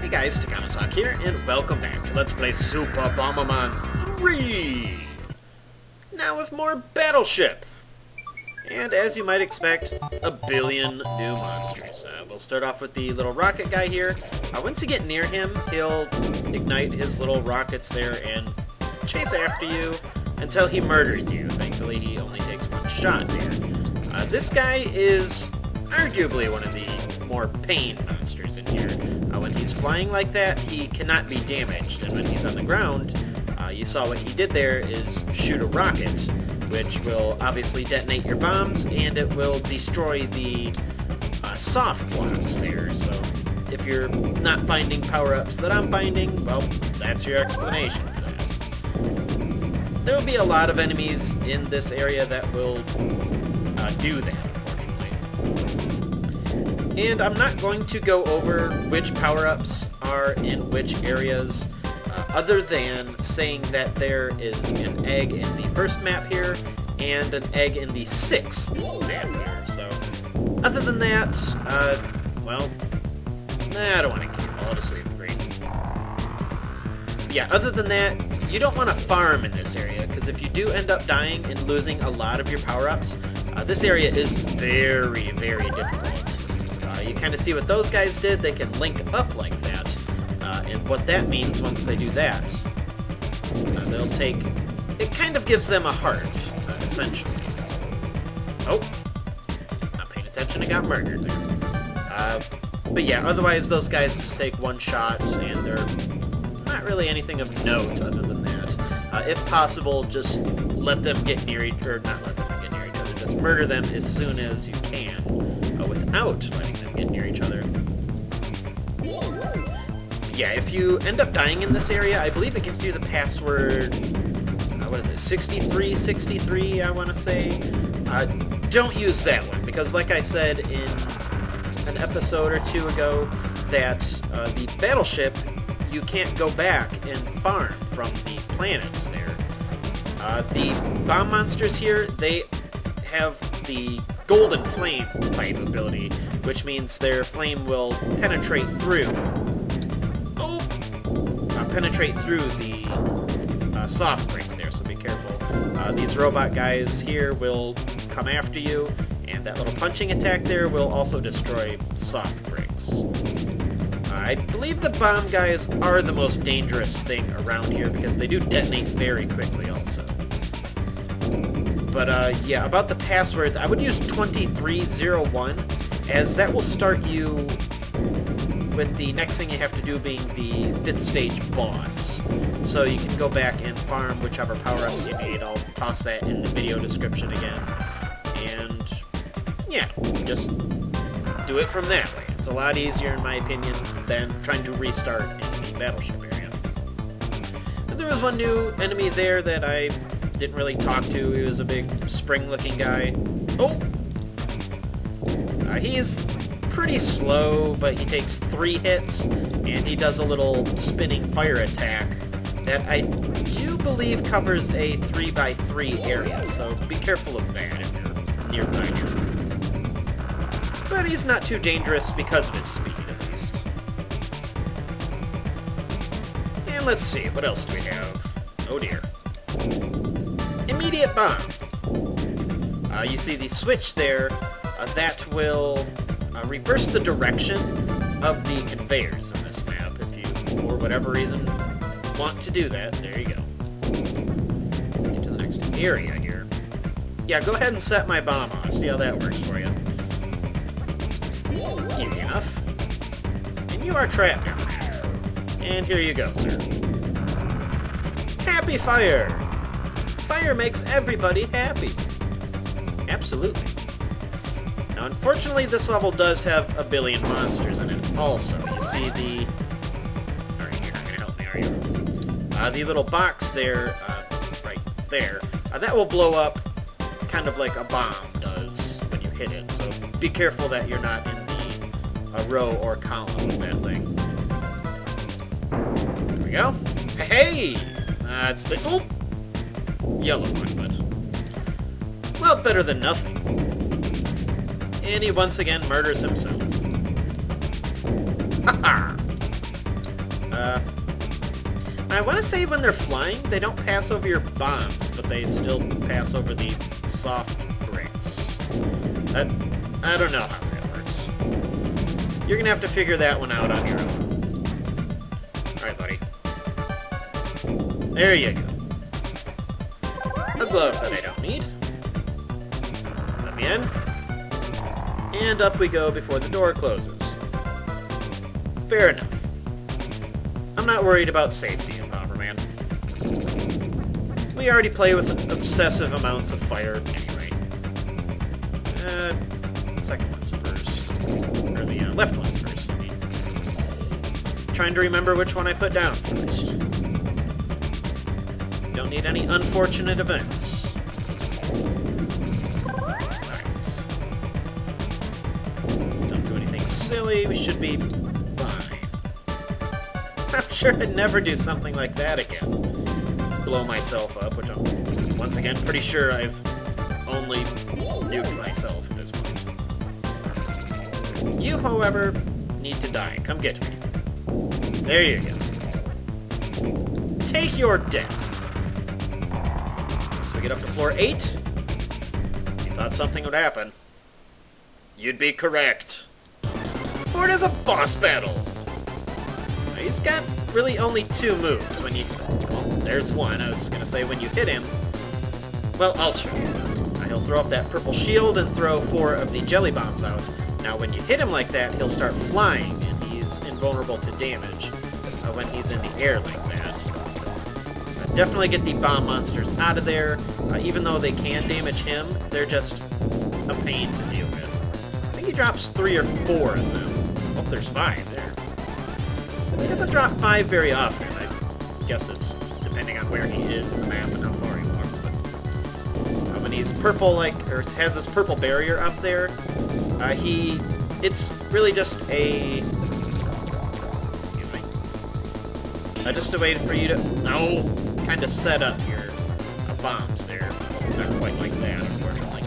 Hey guys, Takamasak here, and welcome back to Let's Play Super Bomberman 3! Now with more Battleship! And as you might expect, a billion new monsters. We'll start off with the little rocket guy here. Once you get near him, he'll ignite his little rockets there and chase after you until he murders you. Thankfully, he only takes one shot there. This guy is arguably one of the more pain monsters in here. When he's flying like that, he cannot be damaged, and when he's on the ground, you saw what he did there is shoot a rocket, which will obviously detonate your bombs, and it will destroy the soft blocks there. So if you're not finding power-ups that I'm finding, well, that's your explanation for that. There will be a lot of enemies in this area that will do that. And I'm not going to go over which power-ups are in which areas, other than saying that there is an egg in the first map here, and an egg in the 6th map here. So, other than that, well, I don't want to keep all to sleep great. Yeah, other than that, you don't want to farm in this area, because if you do end up dying and losing a lot of your power-ups, this area is very, very difficult. You kind of see what those guys did. They can link up like that. And what that means once they do that, they'll take... It kind of gives them a heart, essentially. Oh! Not paying attention, I got murdered there. But yeah, otherwise those guys just take one shot, and they're not really anything of note other than that. If possible, just let them get near each other. Not let them get near each other. Just murder them as soon as you can, without letting them get near each other. Yeah, if you end up dying in this area, I believe it gives you the password, what is it, 6363, I want to say? Don't use that one, because like I said in an episode or two ago, that the battleship, you can't go back and farm from the planets there. The bomb monsters here, they have the golden flame type ability, which means their flame will penetrate through. Penetrate through the soft bricks there, so be careful. These robot guys here will come after you, and that little punching attack there will also destroy soft bricks. I believe the bomb guys are the most dangerous thing around here, because they do detonate very quickly also. But yeah, about the passwords, I would use 2301, as that will start you with the next thing you have to do being the 5th stage boss. So you can go back and farm whichever power-ups you need. I'll toss that in the video description again. And yeah, just do it from that way. It's a lot easier, in my opinion, than trying to restart in the battleship area. But there was one new enemy there that I didn't really talk to. He was a big spring-looking guy. Oh! He's pretty slow, but he takes 3 hits, and he does a little spinning fire attack that I do believe covers a 3x3 area, so be careful of that if you're nearby here. But he's not too dangerous because of his speed, at least. And let's see, what else do we have? Oh dear. Immediate bomb. You see the switch there, that will reverse the direction of the conveyors in this map if you, for whatever reason, want to do that. There you go. Let's get to the next area here. Yeah, go ahead and set my bomb off. See how that works for you. Easy enough. And you are trapped here. And here you go, sir. Happy fire! Fire makes everybody happy. Absolutely. Now, unfortunately, this level does have a billion monsters in it also. You see the... Alright, you're not going to help me, are you? The little box there, right there, that will blow up kind of like a bomb does when you hit it. So be careful that you're not in the row or column of that thing. There we go. Hey! That's the... Oh! Yellow one, but... Well, better than nothing. And he once again murders himself. Haha! I want to say when they're flying, they don't pass over your bombs, but they still pass over the soft bricks. I don't know how that works. You're gonna have to figure that one out on your own. Alright, buddy. There you go. A glove that I don't need. Let me in. And up we go before the door closes. Fair enough. I'm not worried about safety in Bomberman. We already play with obsessive amounts of fire anyway. The second one's first. Or the left one's first, I mean. Trying to remember which one I put down first. Don't need any unfortunate events. Alright. Don't do anything silly, we should be fine. I'm sure I'd never do something like that again. Blow myself up, which I'm, once again, pretty sure I've only nuked myself at this point. You, however, need to die. Come get me. There you go. Take your death. So we get up to floor 8. You thought something would happen. You'd be correct. For it is a boss battle. Now, he's got really only 2 moves when you... Well, there's one. I was going to say when you hit him... Well, I'll show you. He'll throw up that purple shield and throw 4 of the jelly bombs out. Now, when you hit him like that, he'll start flying, and he's invulnerable to damage when he's in the air like that. Definitely get the bomb monsters out of there. Even though they can damage him, they're just a pain to deal with. I think he drops 3 or 4 of them. Oh, there's 5 there. He doesn't drop 5 very often. I guess it's depending on where he is in the map and how far he walks. But when he's purple, like, or has this purple barrier up there, it's really just a... Excuse me. Just a way for you to... No! Kind of set up your bombs there. Not quite like that, unfortunately.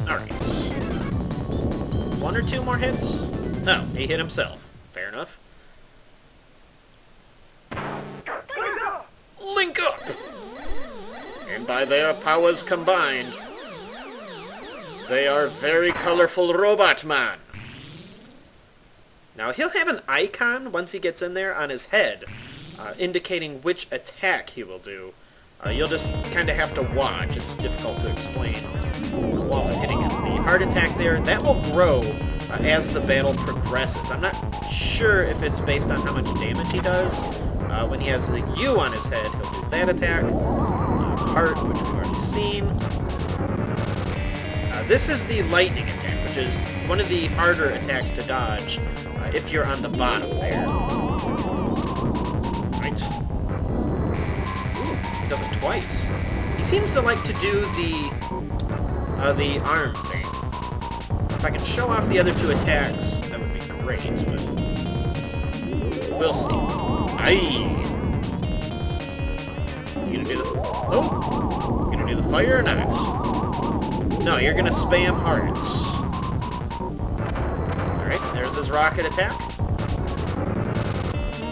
Alright. 1 or 2 more hits? No, he hit himself. Fair enough. Link up! And by their powers combined, they are very colorful robot man. Now, he'll have an icon once he gets in there on his head, indicating which attack he will do. You'll just kind of have to watch. It's difficult to explain while I'm hitting him. The heart attack there, that will grow as the battle progresses. I'm not sure if it's based on how much damage he does. When he has the U on his head, he'll do that attack. Heart, which we've already seen. This is the lightning attack, which is one of the harder attacks to dodge if you're on the bottom there. Right. Ooh, he does it twice. He seems to like to do the arm thing. If I can show off the other 2 attacks, that would be great, but we'll see. Aye. You gonna do the... Oh! You gonna do the fire or not? No, you're gonna spam hearts. Alright, there's his rocket attack.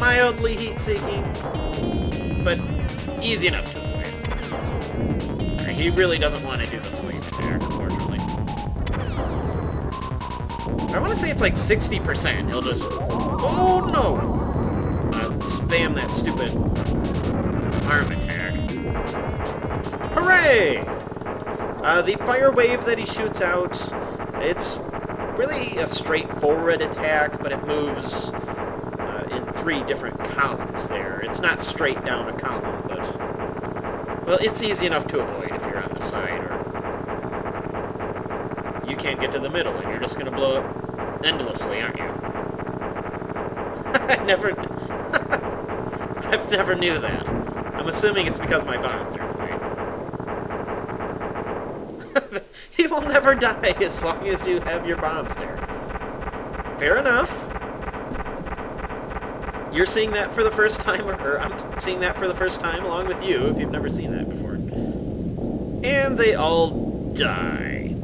Mildly heat-seeking, but easy enough to avoid. Alright, he really doesn't want to do the flame attack, unfortunately. I want to say it's like 60%. He'll just... Oh, no! Spam that stupid arm attack. Hooray! The fire wave that he shoots out, it's really a straightforward attack, but it moves in 3 different columns there. It's not straight down a column, but... Well, it's easy enough to avoid if you're on the side, or... You can't get to the middle, and you're just going to blow up endlessly, aren't you? I never knew that. I'm assuming it's because my bombs are in the way. You will never die as long as you have your bombs there. Fair enough. You're seeing that for the first time, or I'm seeing that for the first time along with you if you've never seen that before. And they all die.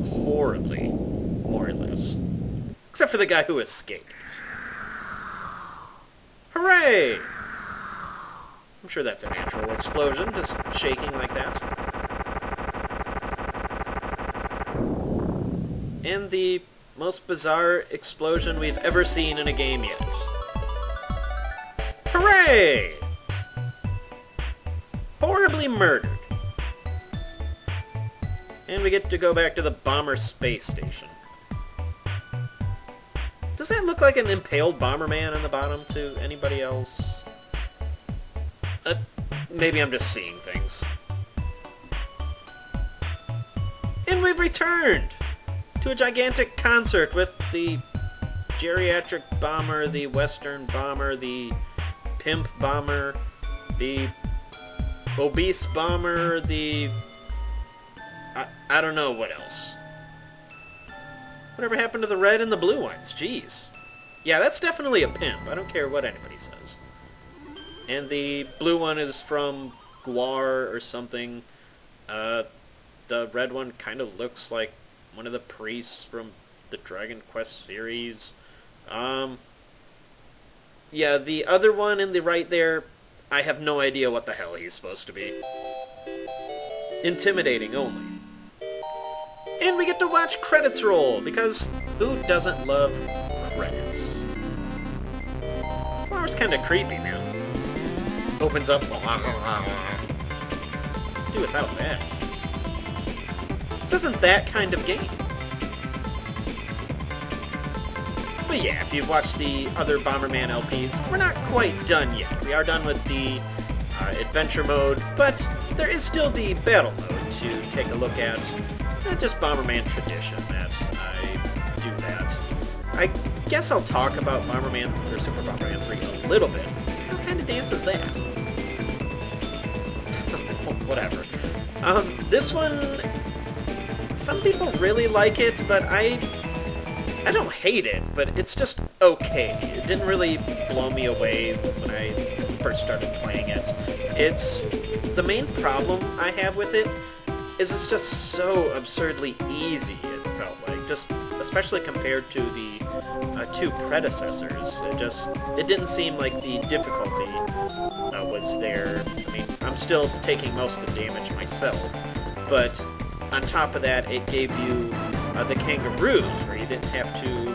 Horribly, more or less. Except for the guy who escaped. Hooray! I'm sure that's a natural explosion, just shaking like that. And the most bizarre explosion we've ever seen in a game yet. Hooray! Horribly murdered. And we get to go back to the Bomber Space Station. Does that look like an impaled Bomberman on the bottom to anybody else? Maybe I'm just seeing things. And we've returned to a gigantic concert with the geriatric bomber, the western bomber, the pimp bomber, the obese bomber, the... I don't know what else. Whatever happened to the red and the blue ones? Jeez. Yeah, that's definitely a pimp. I don't care what anybody says. And the blue one is from Guar or something. The red one kind of looks like one of the priests from the Dragon Quest series. Yeah, the other one in the right there, I have no idea what the hell he's supposed to be. Intimidating only. And we get to watch credits roll, because who doesn't love credits? Flower's kind of creepy, man. Opens up. Do without that. This isn't that kind of game. But yeah, if you've watched the other Bomberman LPs, we're not quite done yet. We are done with the adventure mode, but there is still the battle mode to take a look at. Just Bomberman tradition that I do that. I guess I'll talk about Bomberman, or Super Bomberman 3 a little bit. What kind of dance is that? Whatever. This one, some people really like it, but I don't hate it, but it's just okay. It didn't really blow me away when I first started playing it. It's the main problem I have with it is it's just so absurdly easy, it felt like, just especially compared to the two predecessors. It didn't seem like the difficulty was there. I mean, I'm still taking most of the damage myself, but on top of that, it gave you the kangaroos, where you didn't have to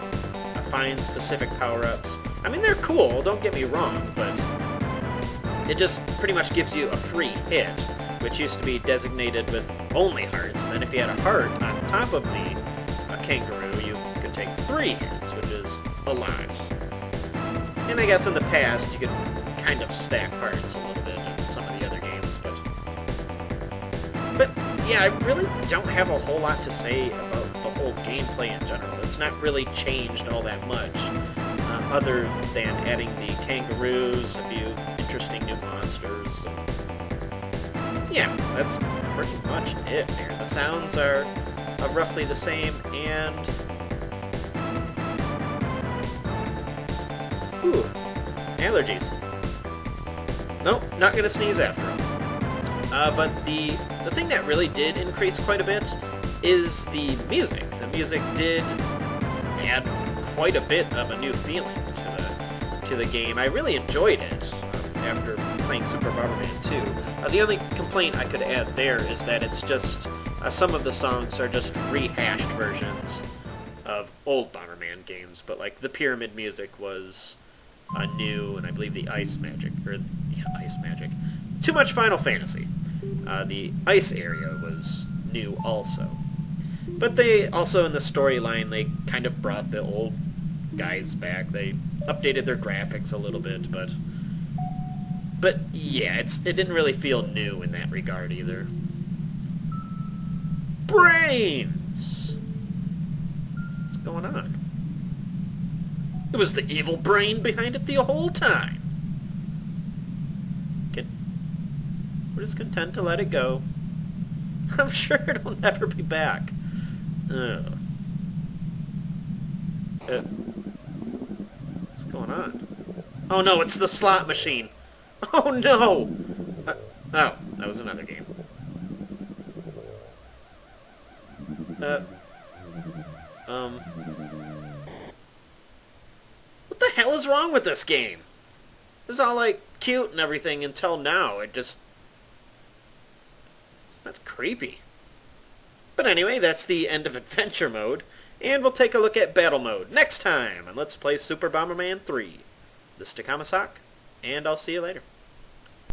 find specific power-ups. I mean, they're cool, don't get me wrong, but it just pretty much gives you a free hit, which used to be designated with only hearts, and then if you had a heart on top of the kangaroo, you could take 3 hits, which is a lot. And I guess in the past, you could kind of stack hearts a little bit in some of the other games, but yeah, I really don't have a whole lot to say about the whole gameplay in general. It's not really changed all that much, other than adding the kangaroos, a few interesting new monsters. Yeah, that's pretty much it, man. The sounds are roughly the same, and... Ooh, allergies. Nope, not gonna sneeze after all. But the thing that really did increase quite a bit is the music. The music did add quite a bit of a new feeling to the game. I really enjoyed it after playing Super Bomberman 2. The only complaint I could add there is that it's just some of the songs are just rehashed versions of old Bomberman games, but like the pyramid music was new, and I believe the Ice Magic. Too much Final Fantasy. The ice area was new also. But they also, in the storyline, they kind of brought the old guys back. They updated their graphics a little bit, but yeah, it didn't really feel new in that regard either. Brains! What's going on? It was the evil brain behind it the whole time. We're just content to let it go. I'm sure it'll never be back. What's going on? Oh no, it's the slot machine. Oh no! Oh, that was another game. is wrong with this game? It was all, like, cute and everything until now. That's creepy. But anyway, that's the end of Adventure Mode, and we'll take a look at Battle Mode next time, and let's play Super Bomberman 3. This is Takamasak, and I'll see you later.